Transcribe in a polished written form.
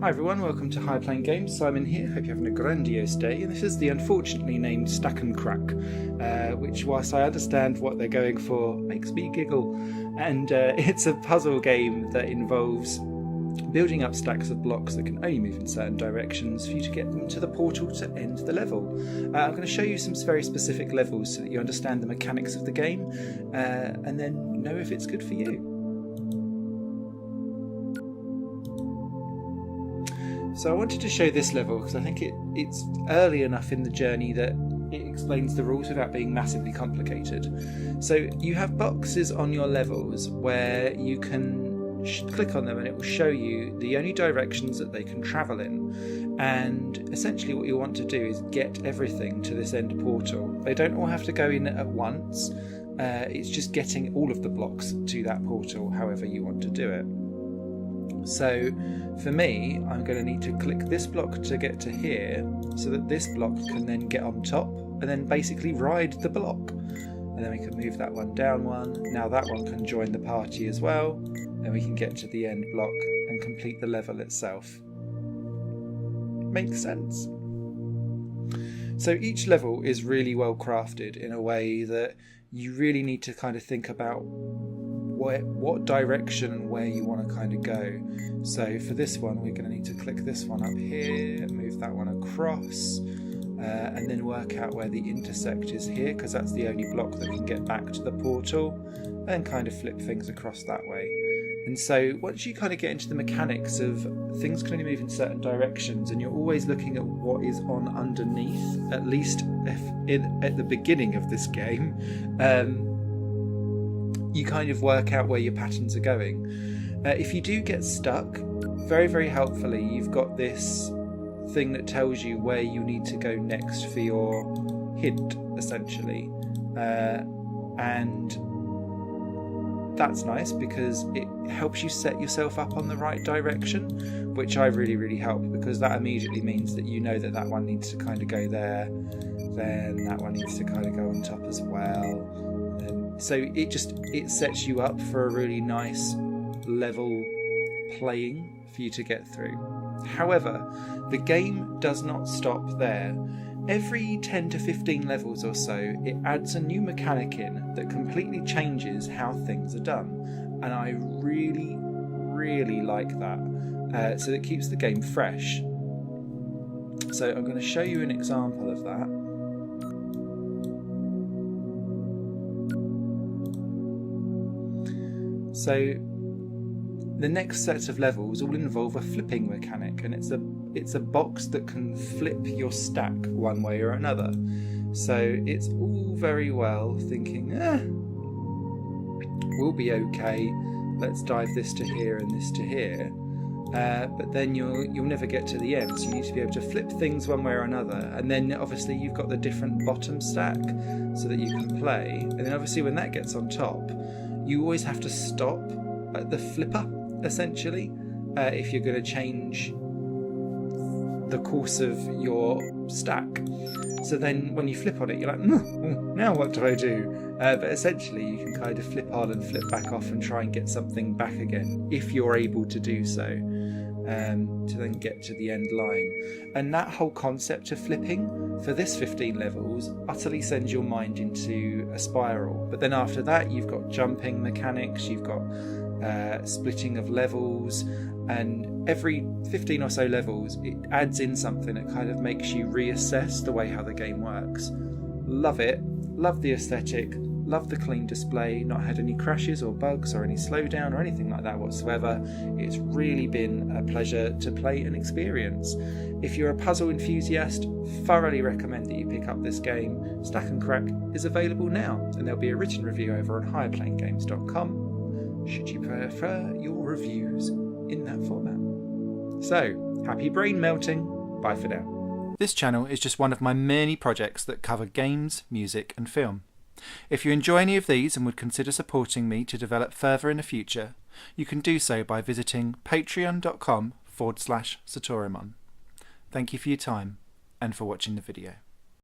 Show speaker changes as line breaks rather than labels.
Hi everyone, welcome to High Playing Games. Simon here, hope you're having a grandiose day, and this is the unfortunately named Stack and Crack, which, whilst I understand what they're going for, makes me giggle. And it's a puzzle game that involves building up stacks of blocks that can only move in certain directions for you to get them to the portal to end the level. I'm going to show you some very specific levels so that you understand the mechanics of the game, and then know if it's good for you. So I wanted to show this level because I think it's early enough in the journey that it explains the rules without being massively complicated. So you have boxes on your levels where you can click on them and it will show you the only directions that they can travel in. And essentially what you want to do is get everything to this end portal. They don't all have to go in at once. It's just getting all of the blocks to that portal however you want to do it. So for me, I'm going to need to click this block to get to here so that this block can then get on top and then basically ride the block. And then we can move that one down one. Now that one can join the party as well. Then we can get to the end block and complete the level itself. Makes sense. So each level is really well crafted in a way that you really need to kind of think about what direction and where you want to kind of go. So for this one, we're going to need to click this one up here, move that one across, and then work out where the intersect is here, because that's the only block that can get back to the portal, and kind of flip things across that way. And so once you kind of get into the mechanics of things can only move in certain directions, and you're always looking at what is on underneath, at least at the beginning of this game, you kind of work out where your patterns are going. If you do get stuck, very, very helpfully, you've got this thing that tells you where you need to go next for your hint, essentially. And that's nice because it helps you set yourself up on the right direction, which I really, really help, because that immediately means that you know that that one needs to kind of go there, then that one needs to kind of go on top as well. So it sets you up for a really nice level playing for you to get through. However, the game does not stop there. Every 10 to 15 levels or so, it adds a new mechanic in that completely changes how things are done. And I really, really like that. So it keeps the game fresh. So I'm going to show you an example of that. So the next set of levels all involve a flipping mechanic, and it's a box that can flip your stack one way or another. So it's all very well thinking, we'll be okay, let's dive this to here and this to here. But then you'll never get to the end, so you need to be able to flip things one way or another. And then obviously you've got the different bottom stack so that you can play. And then obviously when that gets on top, you always have to stop at the flipper, essentially, if you're going to change the course of your stack. So then when you flip on it, you're like, now what do I do? But essentially you can kind of flip on and flip back off and try and get something back again, if you're able to do so, to then get to the end line. And that whole concept of flipping for this 15 levels utterly sends your mind into a spiral. But then after that you've got jumping mechanics, you've got splitting of levels, and every 15 or so levels it adds in something that kind of makes you reassess the way how the game works. Love it, love the aesthetic, love the clean display, not had any crashes or bugs or any slowdown or anything like that whatsoever. It's really been a pleasure to play and experience. If you're a puzzle enthusiast, thoroughly recommend that you pick up this game. Stack and Crack is available now, and there'll be a written review over on higherplayinggames.com should you prefer your reviews in that format. So, happy brain melting. Bye for now. This channel is just one of my many projects that cover games, music and film. If you enjoy any of these and would consider supporting me to develop further in the future, you can do so by visiting patreon.com/Satorimon. Thank you for your time and for watching the video.